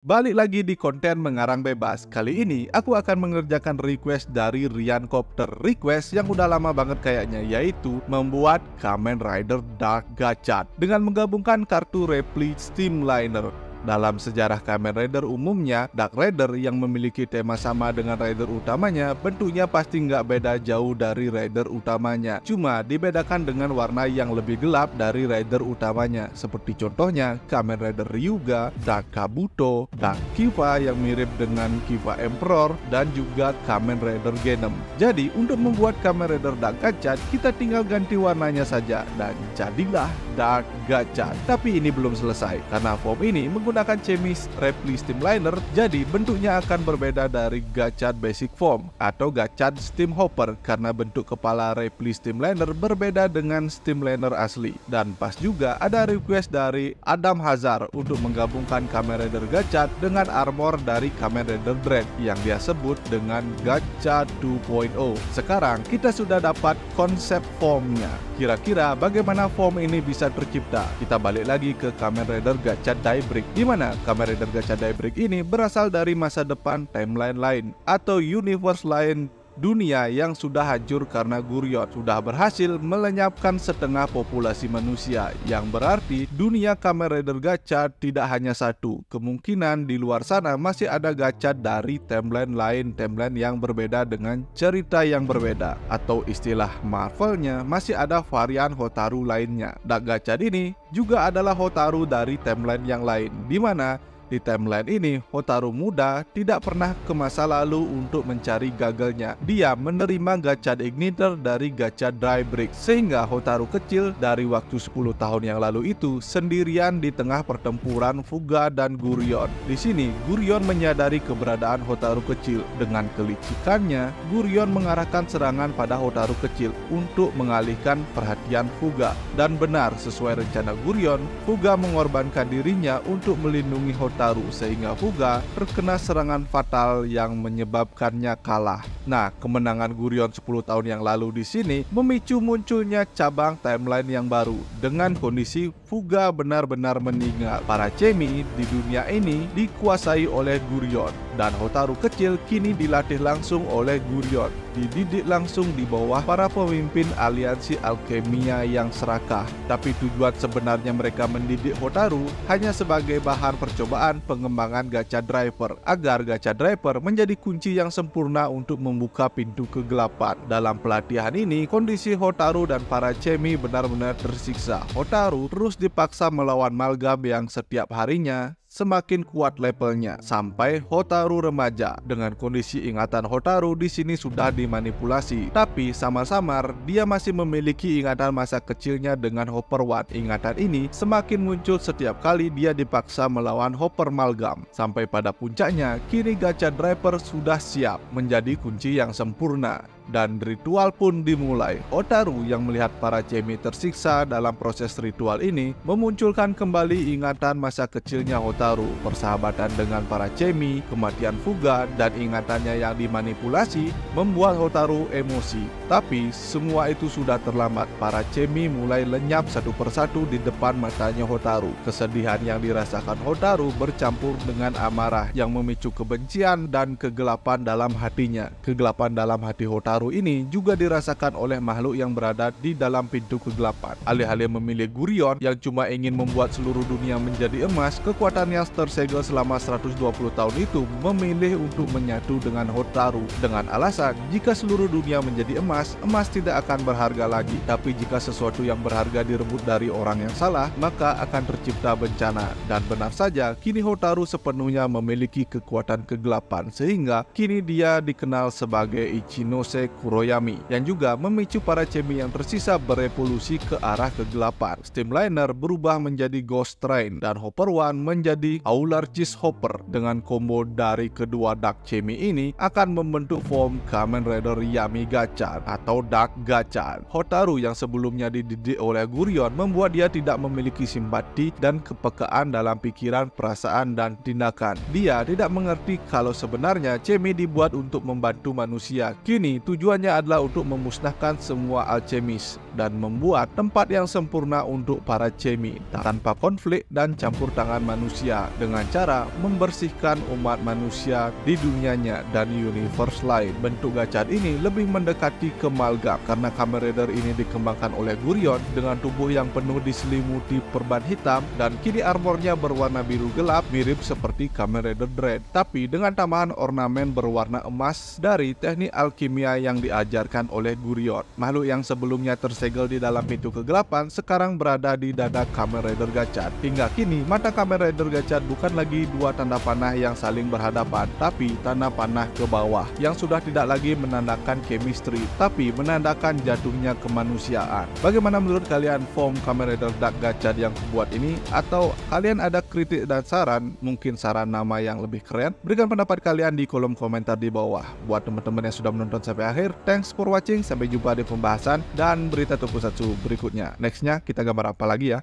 Balik lagi di konten mengarang bebas. Kali ini aku akan mengerjakan request dari Ryan Copter. Request yang udah lama banget kayaknya, yaitu membuat Kamen Rider Dark Gachad dengan menggabungkan kartu repli Streamliner. Dalam sejarah Kamen Rider umumnya, Dark Rider yang memiliki tema sama dengan Rider utamanya bentuknya pasti nggak beda jauh dari Rider utamanya. Cuma dibedakan dengan warna yang lebih gelap dari Rider utamanya. Seperti contohnya Kamen Rider Ryuga, Dark Kabuto, Dark Kiva yang mirip dengan Kiva Emperor, dan juga Kamen Rider Genom. Jadi untuk membuat Kamen Rider Dark Gachad, kita tinggal ganti warnanya saja dan jadilah Dark Gachad. Tapi ini belum selesai, karena form ini menggunakan Chemis Repli Streamliner, jadi bentuknya akan berbeda dari Gachad Basic Form atau Gachad Steam Hopper karena bentuk kepala Repli Streamliner berbeda dengan Streamliner asli. Dan pas juga ada request dari Adam Hazard untuk menggabungkan Kamen Rider Gachad dengan armor dari Kamen Rider Dread yang dia sebut dengan Gachad 2.0. Sekarang kita sudah dapat konsep formnya. Kira-kira bagaimana form ini bisa tercipta? Kita balik lagi ke Kamen Rider Gachad Daybreak, di mana Kamen Rider Gachad Daybreak ini berasal dari masa depan timeline lain atau universe lain. Dunia yang sudah hancur karena Gurion sudah berhasil melenyapkan setengah populasi manusia, yang berarti dunia Kamen Rider Gachad tidak hanya satu. Kemungkinan di luar sana masih ada Gachad dari timeline lain, timeline yang berbeda dengan cerita yang berbeda, atau istilah Marvelnya masih ada varian Hotaru lainnya. Dark Gachad ini juga adalah Hotaru dari timeline yang lain, di mana di timeline ini, Hotaru muda tidak pernah ke masa lalu untuk mencari gagalnya. Dia menerima Gachad Igniter dari Gachad Daybreak, sehingga Hotaru kecil dari waktu 10 tahun yang lalu itu sendirian di tengah pertempuran Fuga dan Gurion. Di sini, Gurion menyadari keberadaan Hotaru kecil. Dengan kelicikannya, Gurion mengarahkan serangan pada Hotaru kecil untuk mengalihkan perhatian Fuga. Dan benar, sesuai rencana Gurion, Fuga mengorbankan dirinya untuk melindungi Hotaru, sehingga Fuga terkena serangan fatal yang menyebabkannya kalah. Nah, kemenangan Gurion 10 tahun yang lalu di sini memicu munculnya cabang timeline yang baru dengan kondisi Fuga benar-benar meninggal. Para Chemi di dunia ini dikuasai oleh Gurion, dan Hotaru kecil kini dilatih langsung oleh Gurion, dididik langsung di bawah para pemimpin aliansi alkemia yang serakah. Tapi tujuan sebenarnya mereka mendidik Hotaru hanya sebagai bahan percobaan pengembangan Gachad Driver, agar Gachad Driver menjadi kunci yang sempurna untuk membuka pintu kegelapan. Dalam pelatihan ini, kondisi Hotaru dan para Chemi benar-benar tersiksa. Hotaru terus dipaksa melawan Malgam yang setiap harinya semakin kuat levelnya sampai Hotaru remaja. Dengan kondisi ingatan Hotaru di sini sudah dimanipulasi, tapi samar-samar dia masih memiliki ingatan masa kecilnya dengan Hopper One. Ingatan ini semakin muncul setiap kali dia dipaksa melawan Hopper Malgam. Sampai pada puncaknya, kini Gachad Driver sudah siap menjadi kunci yang sempurna. Dan ritual pun dimulai. Hotaru yang melihat para Chemi tersiksa dalam proses ritual ini memunculkan kembali ingatan masa kecilnya Hotaru, persahabatan dengan para Chemi, kematian Fuga, dan ingatannya yang dimanipulasi membuat Hotaru emosi. Tapi semua itu sudah terlambat. Para Chemi mulai lenyap satu persatu di depan matanya Hotaru. Kesedihan yang dirasakan Hotaru bercampur dengan amarah yang memicu kebencian dan kegelapan dalam hatinya. Kegelapan dalam hati Hotaru ini juga dirasakan oleh makhluk yang berada di dalam pintu kegelapan. Alih-alih memilih Gurion yang cuma ingin membuat seluruh dunia menjadi emas, kekuatan yang tersegel selama 120 tahun itu memilih untuk menyatu dengan Hotaru dengan alasan jika seluruh dunia menjadi emas, emas tidak akan berharga lagi. Tapi jika sesuatu yang berharga direbut dari orang yang salah, maka akan tercipta bencana. Dan benar saja, kini Hotaru sepenuhnya memiliki kekuatan kegelapan, sehingga kini dia dikenal sebagai Ichinose Kuroyami, yang juga memicu para Chemi yang tersisa berevolusi ke arah kegelapan. Streamliner berubah menjadi Ghost Train dan Hopper One menjadi Aularchis Hopper. Dengan combo dari kedua Dark Chemi ini akan membentuk form Kamen Rider Yami Gachad atau Dark Gachad. Hotaru yang sebelumnya dididik oleh Gurion membuat dia tidak memiliki simpati dan kepekaan dalam pikiran, perasaan, dan tindakan. Dia tidak mengerti kalau sebenarnya Chemi dibuat untuk membantu manusia. Kini tujuannya adalah untuk memusnahkan semua alchemis. dan membuat tempat yang sempurna untuk para Chemi tanpa konflik dan campur tangan manusia dengan cara membersihkan umat manusia di dunianya dan universe lain. Bentuk gacha ini lebih mendekati kemalgam karena Kamen Rider ini dikembangkan oleh Gurion dengan tubuh yang penuh diselimuti perban hitam dan kini armornya berwarna biru gelap mirip seperti Kamen Rider Dread, tapi dengan tambahan ornamen berwarna emas dari teknik alkimia yang diajarkan oleh Gurion. Makhluk yang sebelumnya tersegel di dalam pintu kegelapan sekarang berada di dada Kamen Rider Gacha. Hingga kini mata Kamen Rider Gacha bukan lagi dua tanda panah yang saling berhadapan, tapi tanda panah ke bawah yang sudah tidak lagi menandakan chemistry, tapi menandakan jatuhnya kemanusiaan. Bagaimana menurut kalian form Kamen Rider Dark Gacha yang kubuat ini? Atau kalian ada kritik dan saran, mungkin saran nama yang lebih keren? Berikan pendapat kalian di kolom komentar di bawah. Buat teman-teman yang sudah menonton sampai akhir, thanks for watching, sampai jumpa di pembahasan dan berita tokusatsu berikutnya. Nextnya kita gambar apa lagi ya?